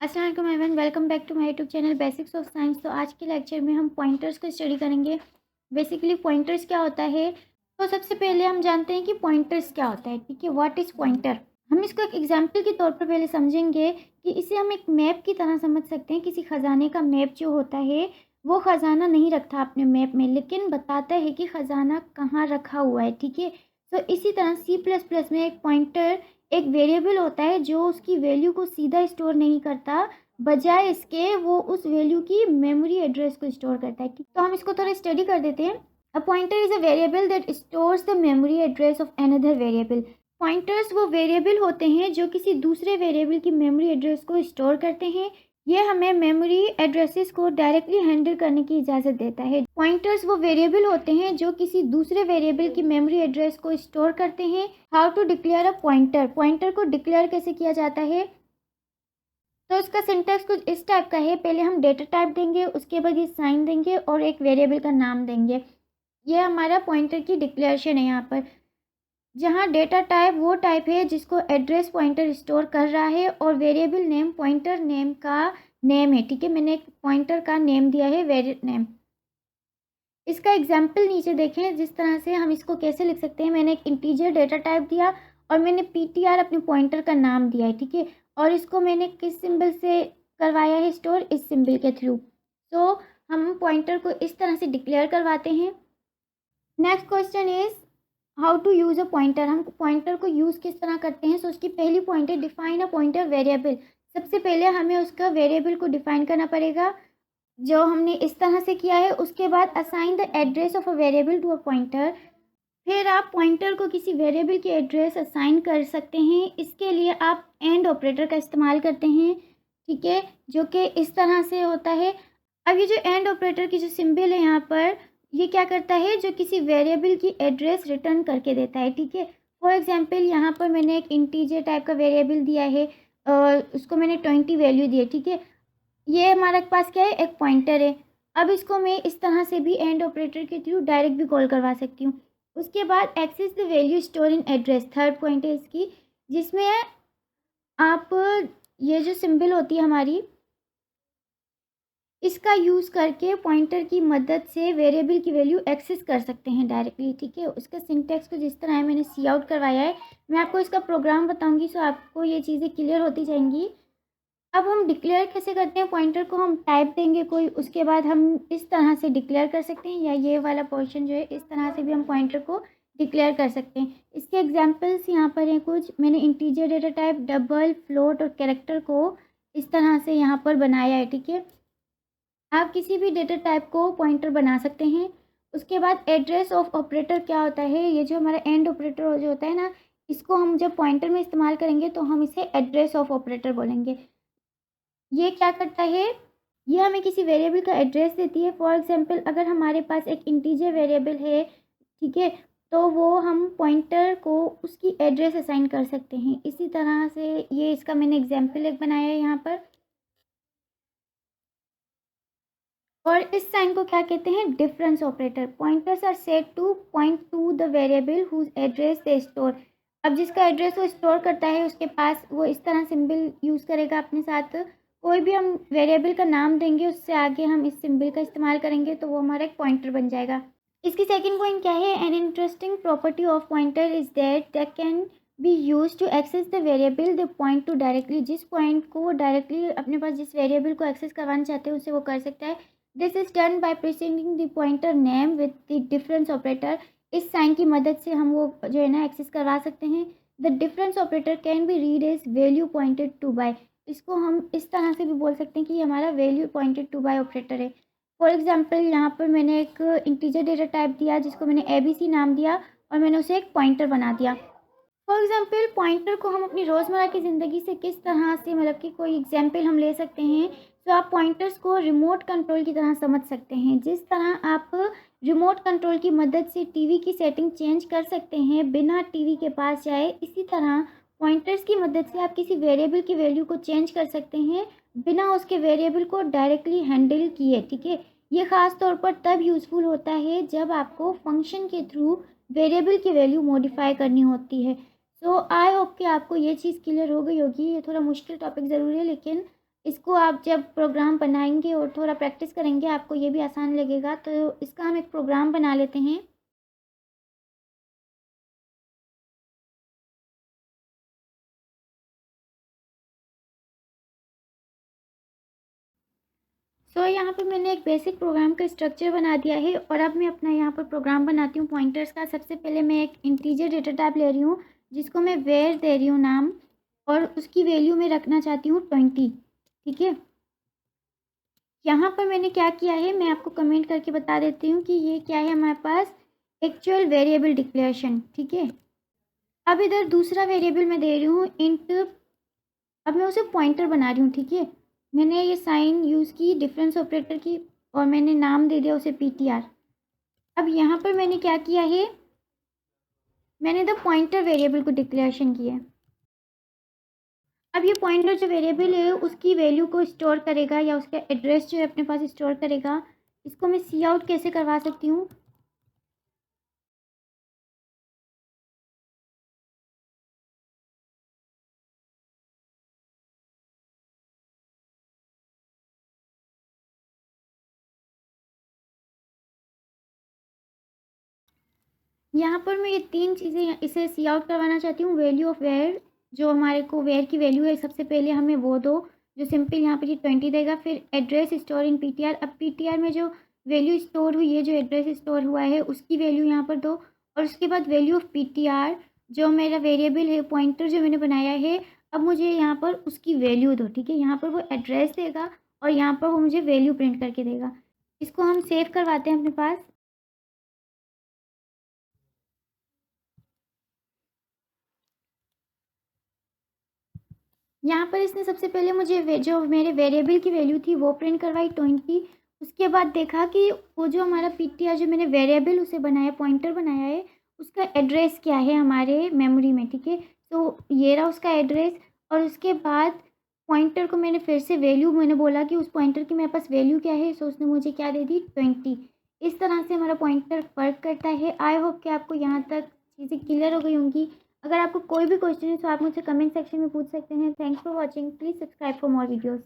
अस्सलाम वालेकुम everyone, welcome back to my YouTube channel basics of science. तो आज के लेक्चर में हम पॉइंटर्स को स्टडी करेंगे। बेसिकली पॉइंटर्स क्या होता है, तो सबसे पहले हम जानते हैं कि पॉइंटर्स क्या होता है। ठीक है, व्हाट इज़ पॉइंटर। हम इसको एक एग्जांपल के तौर पर पहले समझेंगे कि इसे हम एक मैप की तरह समझ सकते हैं। किसी ख़जाने का मैप जो होता है, वो ख़जाना नहीं रखता अपने मैप में, लेकिन बताता है कि ख़जाना कहाँ रखा हुआ है। ठीक है, तो इसी तरह C++ में एक पॉइंटर एक वेरिएबल होता है जो उसकी वैल्यू को सीधा स्टोर नहीं करता, बजाय इसके वो उस वैल्यू की मेमोरी एड्रेस को स्टोर करता है। ठीक, तो हम इसको थोड़ा स्टडी कर देते हैं। A pointer is a variable that stores the memory address of another variable. Pointers वो वेरिएबल होते हैं जो किसी दूसरे वेरिएबल की मेमोरी एड्रेस को स्टोर करते हैं। ये हमें मेमोरी एड्रेसेस को डायरेक्टली हैंडल करने की इजाज़त देता है। पॉइंटर्स वो वेरिएबल होते हैं जो किसी दूसरे वेरिएबल की मेमोरी एड्रेस को स्टोर करते हैं। How to declare a pointer. Pointer को डिक्लेयर कैसे किया जाता है, तो इसका सिंटैक्स कुछ इस टाइप का है। पहले हम डेटा टाइप देंगे, उसके बाद ये साइन देंगे और एक वेरिएबल का नाम देंगे। ये हमारा पॉइंटर की डिक्लेरेशन है। यहाँ पर जहाँ डेटा टाइप वो टाइप है जिसको एड्रेस पॉइंटर स्टोर कर रहा है, और वेरिएबल नेम पॉइंटर नेम का नेम है। ठीक है, मैंने एक पॉइंटर का नेम दिया है वेरिएबल नेम। इसका एग्जाम्पल नीचे देखें, जिस तरह से हम इसको कैसे लिख सकते हैं। मैंने एक इंटीजर डेटा टाइप दिया और मैंने PTR अपने पॉइंटर का नाम दिया है। ठीक है, और इसको मैंने किस सिंबल से करवाया है स्टोर, इस सिंबल के थ्रू। तो हम पॉइंटर को इस तरह से डिक्लेयर करवाते हैं। Next question is how to use a pointer. हम पॉइंटर को यूज़ किस तरह करते हैं। सो उसकी पहली पॉइंट है डिफाइन अ पॉइंटर वेरिएबल। सबसे पहले हमें उसका वेरिएबल को डिफाइन करना पड़ेगा, जो हमने इस तरह से किया है। उसके बाद assign the address of a variable to a pointer. फिर आप पॉइंटर को किसी वेरिएबल की एड्रेस असाइन कर सकते हैं। इसके लिए आप एंड ऑपरेटर का इस्तेमाल करते हैं। ठीक है, जो कि इस तरह से होता है। अब ये जो एंड ऑपरेटर की जो सिंबल है यहाँ पर, ये क्या करता है, जो किसी वेरिएबल की एड्रेस रिटर्न करके देता है। ठीक है, फॉर एग्जांपल यहाँ पर मैंने एक इंटीजर टाइप का वेरिएबल दिया है, उसको मैंने 20 वैल्यू दी है। ठीक है, ये हमारे पास क्या है, एक पॉइंटर है। अब इसको मैं इस तरह से भी एंड ऑपरेटर के थ्रू डायरेक्ट भी कॉल करवा सकती हूँ। उसके बाद access the value store in address, third point है इसकी, जिसमें आप ये जो सिंबल होती है हमारी, इसका यूज़ करके पॉइंटर की मदद से वेरिएबल की वैल्यू एक्सेस कर सकते हैं डायरेक्टली। ठीक है, उसका सिंटैक्स को जिस तरह है मैंने सी आउट करवाया है। मैं आपको इसका प्रोग्राम बताऊंगी, सो आपको ये चीज़ें क्लियर होती जाएंगी। अब हम डिक्लेयर कैसे करते हैं पॉइंटर को, हम टाइप देंगे कोई, उसके बाद हम इस तरह से डिक्लेयर कर सकते हैं, या ये वाला पोर्शन जो है इस तरह से भी हम पॉइंटर को डिक्लेयर कर सकते हैं। इसके एग्जांपल्स यहाँ पर हैं कुछ। मैंने integer data type, double, float और कैरेक्टर को इस तरह से यहाँ पर बनाया है। ठीक है, आप किसी भी डेटा टाइप को पॉइंटर बना सकते हैं। उसके बाद एड्रेस ऑफ ऑपरेटर क्या होता है, ये जो हमारा एंड ऑपरेटर जो होता है ना, इसको हम जब पॉइंटर में इस्तेमाल करेंगे तो हम इसे एड्रेस ऑफ ऑपरेटर बोलेंगे। ये क्या करता है, ये हमें किसी वेरिएबल का एड्रेस देती है। फॉर एग्जांपल अगर हमारे पास एक इंटीजर वेरिएबल है, ठीक है, तो वो हम पॉइंटर को उसकी एड्रेस असाइन कर सकते हैं। इसी तरह से ये इसका मैंने एग्जांपल एक बनाया है यहाँ पर। और इस साइन को क्या कहते हैं, difference operator. Pointers are set to point to the variable whose address they store. अब जिसका एड्रेस वो स्टोर करता है उसके पास वो इस तरह सिंबल यूज़ करेगा अपने साथ। कोई भी हम वेरिएबल का नाम देंगे, उससे आगे हम इस सिंबल का इस्तेमाल करेंगे तो वो हमारा एक पॉइंटर बन जाएगा। इसकी सेकंड पॉइंट क्या है, an interesting property of pointer is that can be use to access the variable the point to directly. जिस पॉइंट को वो डायरेक्टली अपने पास जिस वेरिएबल को एक्सेस करवाना चाहते हैं उससे वो कर सकता है। This is done by pressing the pointer name with the difference operator. इस साइन की मदद से हम वो जो है ना एक्सेस करवा सकते हैं। The difference operator can be read as value pointed to by. इसको हम इस तरह से भी बोल सकते हैं कि ये हमारा value pointed to by operator है। फॉर एग्जाम्पल यहाँ पर मैंने एक इंटीजर डेटा टाइप दिया जिसको मैंने ABC नाम दिया, और मैंने उसे एक पॉइंटर बना दिया। फॉर एग्जाम्पल पॉइंटर को हम अपनी रोज़मर्रा की ज़िंदगी से किस तरह से, मतलब कि कोई एग्जाम्पल हम ले सकते हैं। तो आप पॉइंटर्स को रिमोट कंट्रोल की तरह समझ सकते हैं। जिस तरह आप रिमोट कंट्रोल की मदद से टीवी की सेटिंग चेंज कर सकते हैं बिना टीवी के पास जाए, इसी तरह पॉइंटर्स की मदद से आप किसी वेरिएबल की वैल्यू को चेंज कर सकते हैं बिना उसके वेरिएबल को डायरेक्टली हैंडल किए। ठीक है, ये ख़ास तौर पर तब यूज़फुल होता है जब आपको फंक्शन के थ्रू वेरिएबल की वैल्यू मॉडिफाई करनी होती है। सो आई होप कि आपको ये चीज़ क्लियर हो गई होगी। ये थोड़ा मुश्किल टॉपिक ज़रूर है, लेकिन इसको आप जब प्रोग्राम बनाएंगे और थोड़ा प्रैक्टिस करेंगे आपको ये भी आसान लगेगा। तो इसका हम एक प्रोग्राम बना लेते हैं। यहाँ पर मैंने एक बेसिक प्रोग्राम का स्ट्रक्चर बना दिया है और अब मैं अपना यहाँ पर प्रोग्राम बनाती हूँ पॉइंटर्स का। सबसे पहले मैं एक इंटीजर डेटा टाइप ले रही हूँ जिसको मैं वेयर दे रही हूँ नाम, और उसकी वैल्यू मैं रखना चाहती हूँ 20। ठीक है, यहाँ पर मैंने क्या किया है मैं आपको कमेंट करके बता देती हूँ कि ये क्या है हमारे पास, एक्चुअल वेरिएबल डिक्लेरेशन। ठीक है, अब इधर दूसरा वेरिएबल मैं दे रही हूँ इंट। अब मैं उसे पॉइंटर बना रही हूँ। ठीक है, मैंने ये साइन यूज़ की डिफरेंस ऑपरेटर की और मैंने नाम दे दिया उसे PTR। अब यहाँ पर मैंने क्या किया है, मैंने द पॉइंटर वेरिएबल को डिक्लेरेशन किया है। अब ये पॉइंटर जो वेरिएबल है उसकी वैल्यू को स्टोर करेगा या उसका एड्रेस जो है अपने पास स्टोर करेगा। इसको मैं सी आउट कैसे करवा सकती हूँ, यहाँ पर मैं ये 3 चीज़ें इसे सी आउट करवाना चाहती हूँ। वैल्यू ऑफ वेयर, जो हमारे को वेयर की वैल्यू है सबसे पहले हमें वो दो, जो सिंपल यहाँ पर ये 20 देगा। फिर एड्रेस स्टोर इन PTR। अब PTR में जो वैल्यू स्टोर हुई है, जो एड्रेस स्टोर हुआ है उसकी वैल्यू यहाँ पर दो। और उसके बाद वैल्यू ऑफ PTR, जो मेरा वेरिएबल है पॉइंटर जो मैंने बनाया है, अब मुझे यहाँ पर उसकी वैल्यू दो। ठीक है, यहाँ पर वो एड्रेस देगा और यहाँ पर वो मुझे वैल्यू प्रिंट करके देगा। इसको हम सेव करवाते हैं अपने पास। यहाँ पर इसने सबसे पहले मुझे जो मेरे वेरिएबल की वैल्यू थी वो प्रिंट करवाई 20। उसके बाद देखा कि वो जो हमारा PTR जो मैंने वेरिएबल उसे बनाया, पॉइंटर बनाया है, उसका एड्रेस क्या है हमारे मेमोरी में। ठीक है, तो ये रहा उसका एड्रेस। और उसके बाद पॉइंटर को मैंने फिर से वैल्यू, मैंने बोला कि उस पॉइंटर की मेरे पास वैल्यू क्या है, सो उसने मुझे क्या दे दी, 20। इस तरह से हमारा पॉइंटर वर्क करता है। आई होप कि आपको यहाँ तक चीज़ें क्लियर हो गई होंगी। अगर आपको कोई भी क्वेश्चन है तो आप मुझसे कमेंट सेक्शन में पूछ सकते हैं। Thanks for watching, please subscribe for more videos.